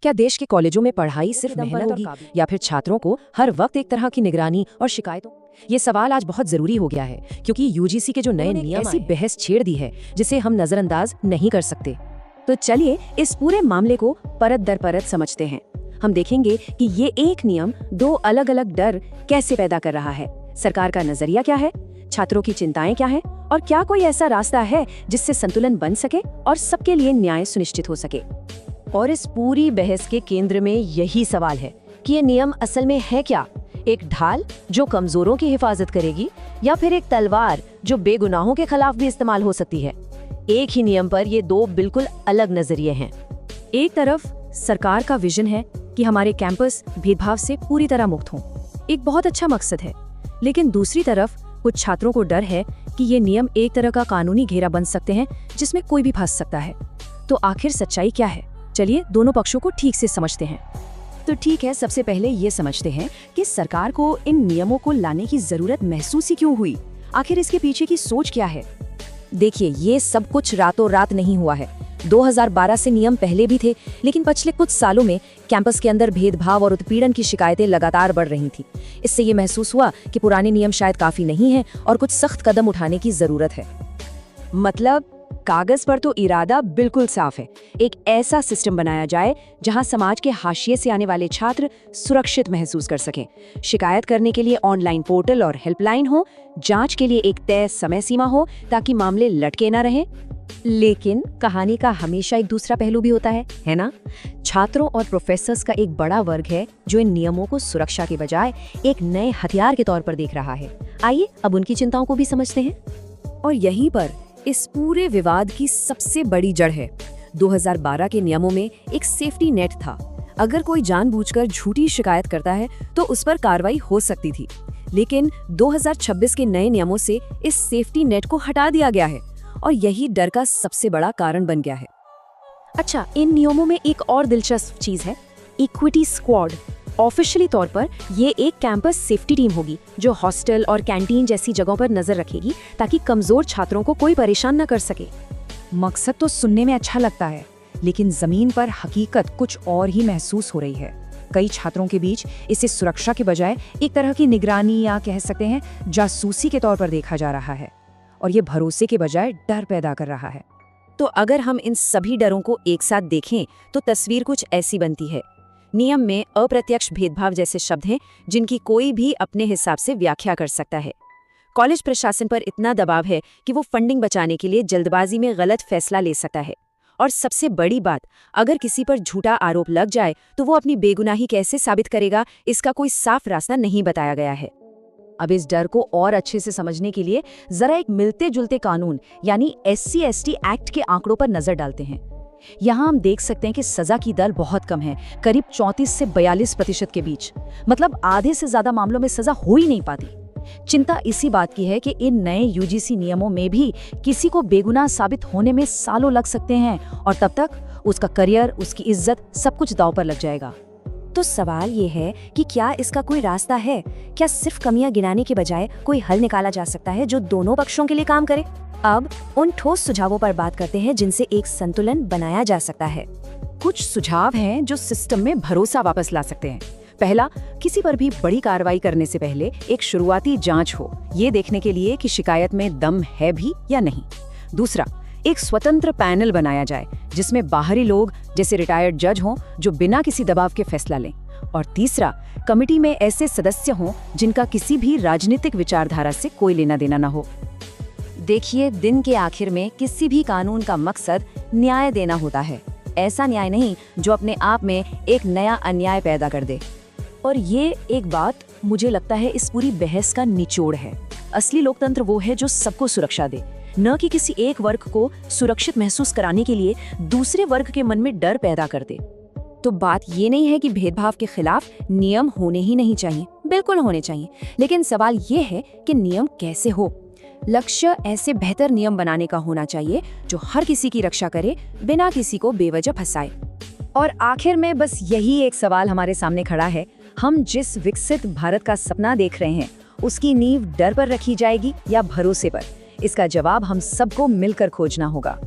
क्या देश के कॉलेजों में पढ़ाई सिर्फ मेहनत होगी या फिर छात्रों को हर वक्त एक तरह की निगरानी और शिकायतों? ये सवाल आज बहुत जरूरी हो गया है क्योंकि यूजीसी के जो नए नियम ऐसी बहस छेड़ दी है जिसे हम नजरअंदाज नहीं कर सकते। तो चलिए इस पूरे मामले को परत दर परत समझते हैं। हम देखेंगे कि ये एक नियम दो अलग अलग डर कैसे पैदा कर रहा है, सरकार का नजरिया क्या है, छात्रों की चिंताएं क्या है और क्या कोई ऐसा रास्ता है जिससे संतुलन बन सके और सबके लिए न्याय सुनिश्चित हो सके। और इस पूरी बहस के केंद्र में यही सवाल है कि ये नियम असल में है क्या, एक ढाल जो कमजोरों की हिफाजत करेगी या फिर एक तलवार जो बेगुनाहों के खिलाफ भी इस्तेमाल हो सकती है। एक ही नियम पर ये दो बिल्कुल अलग नजरिए हैं। एक तरफ सरकार का विजन है कि हमारे कैंपस भेदभाव से पूरी तरह मुक्त हों, एक बहुत अच्छा मकसद है, लेकिन दूसरी तरफ कुछ छात्रों को डर है कि ये नियम एक तरह का कानूनी घेरा बन सकते हैं जिसमें कोई भी फंस सकता है। तो आखिर सच्चाई क्या है? चलिए दोनों पक्षों को ठीक से समझते हैं। तो ठीक है, सबसे पहले ये समझते हैं कि सरकार को इन नियमों को लाने की जरूरत महसूस ही क्यों हुई, आखिर इसके पीछे की सोच क्या है। देखिए, ये सब कुछ रातों रात नहीं हुआ है। 2012 से नियम पहले भी थे, लेकिन पिछले कुछ सालों में कैंपस के अंदर भेदभाव और उत्पीड़न की शिकायतें लगातार बढ़ रही थी। इससे ये महसूस हुआ कि पुराने नियम शायद काफी नहीं हैं और कुछ सख्त कदम उठाने की जरूरत है। मतलब कागज पर तो इरादा बिल्कुल साफ है, एक ऐसा सिस्टम बनाया जाए जहां समाज के हाशिए से आने वाले छात्र सुरक्षित महसूस कर सकें, शिकायत करने के लिए ऑनलाइन पोर्टल और हेल्पलाइन हो, जांच के लिए एक तय समय सीमा हो ताकि मामले लटके ना रहें। लेकिन कहानी का हमेशा एक दूसरा पहलू भी होता है ना? छात्रों और प्रोफेसर्स का एक बड़ा वर्ग है जो इन नियमों को सुरक्षा के बजाय एक नए हथियार के तौर पर देख रहा है। आइए अब उनकी चिंताओं को भी समझते हैं। और यहीं पर इस पूरे विवाद की सबसे बड़ी जड़ है। 2012 के नियमों में एक सेफ्टी नेट था। अगर कोई जानबूझकर झूठी शिकायत करता है तो उस पर कार्रवाई हो सकती थी, लेकिन 2026 के नए नियमों से इस सेफ्टी नेट को हटा दिया गया है और यही डर का सबसे बड़ा कारण बन गया है। अच्छा, इन नियमों में एक और दिलचस्प चीज है, इक्विटी स्क्वाड। ऑफिशियली तौर पर ये एक कैंपस सेफ्टी टीम होगी जो हॉस्टल और कैंटीन जैसी जगहों पर नजर रखेगी ताकि कमजोर छात्रों को कोई परेशान न कर सके। मकसद तो सुनने में अच्छा लगता है, लेकिन जमीन पर हकीकत कुछ और ही महसूस हो रही है। कई छात्रों के बीच इसे सुरक्षा के बजाय एक तरह की निगरानी या कह सकते हैं जासूसी के तौर पर देखा जा रहा है और ये भरोसे के बजाय डर पैदा कर रहा है। तो अगर हम इन सभी डरों को एक साथ देखें तो तस्वीर कुछ ऐसी बनती है। नियम में अप्रत्यक्ष भेदभाव जैसे शब्द हैं जिनकी कोई भी अपने हिसाब से व्याख्या कर सकता है। कॉलेज प्रशासन पर इतना दबाव है कि वो फंडिंग बचाने के लिए जल्दबाजी में गलत फैसला ले सकता है। और सबसे बड़ी बात, अगर किसी पर झूठा आरोप लग जाए तो वो अपनी बेगुनाही कैसे साबित करेगा, इसका कोई साफ रास्ता नहीं बताया गया है। अब इस डर को और अच्छे से समझने के लिए जरा एक मिलते जुलते कानून यानी SC/ST एक्ट के आंकड़ों पर नजर डालते हैं। यहाँ हम देख सकते हैं कि सजा की दर बहुत कम है, करीब 34 से 42% के बीच। मतलब आधे से ज्यादा मामलों में सजा हो ही नहीं पाती। चिंता इसी बात की है कि इन नए UGC नियमों में भी किसी को बेगुनाह साबित होने में सालों लग सकते हैं और तब तक उसका करियर, उसकी इज्जत, सब कुछ दांव पर लग जाएगा। तो सवाल ये है कि क्या इसका कोई रास्ता है? क्या सिर्फ कमियां गिनाने के बजाय कोई हल निकाला जा सकता है जो दोनों पक्षों के लिए काम करे? अब उन ठोस सुझावों पर बात करते हैं जिनसे एक संतुलन बनाया जा सकता है। कुछ सुझाव हैं जो सिस्टम में भरोसा वापस ला सकते हैं। पहला, किसी पर भी बड़ी कार्रवाई करने से पहले एक शुरुआती जांच हो, ये देखने के लिए कि शिकायत में दम है भी या नहीं। दूसरा, एक स्वतंत्र पैनल बनाया जाए जिसमें बाहरी लोग जैसे रिटायर्ड जज हों जो बिना किसी दबाव के फैसला लें। और तीसरा, कमेटी में ऐसे सदस्य हों जिनका किसी भी राजनीतिक विचारधारा से कोई लेना देना न हो। देखिए, दिन के आखिर में किसी भी कानून का मकसद न्याय देना होता है, ऐसा न्याय नहीं जो अपने आप में एक नया अन्याय पैदा कर दे। और ये एक बात मुझे लगता है इस पूरी बहस का निचोड़ है। असली लोकतंत्र वो है जो सबको सुरक्षा दे, न कि किसी एक वर्ग को सुरक्षित महसूस कराने के लिए दूसरे वर्ग के मन में डर पैदा कर दे। तो बात ये नहीं है कि भेदभाव के खिलाफ नियम होने ही नहीं चाहिए, बिल्कुल होने चाहिए, लेकिन सवाल ये है कि नियम कैसे हो। लक्ष्य ऐसे बेहतर नियम बनाने का होना चाहिए जो हर किसी की रक्षा करे, बिना किसी को बेवजह फंसाए। और आखिर में बस यही एक सवाल हमारे सामने खड़ा है, हम जिस विकसित भारत का सपना देख रहे हैं उसकी नींव डर पर रखी जाएगी या भरोसे पर? इसका जवाब हम सबको मिलकर खोजना होगा।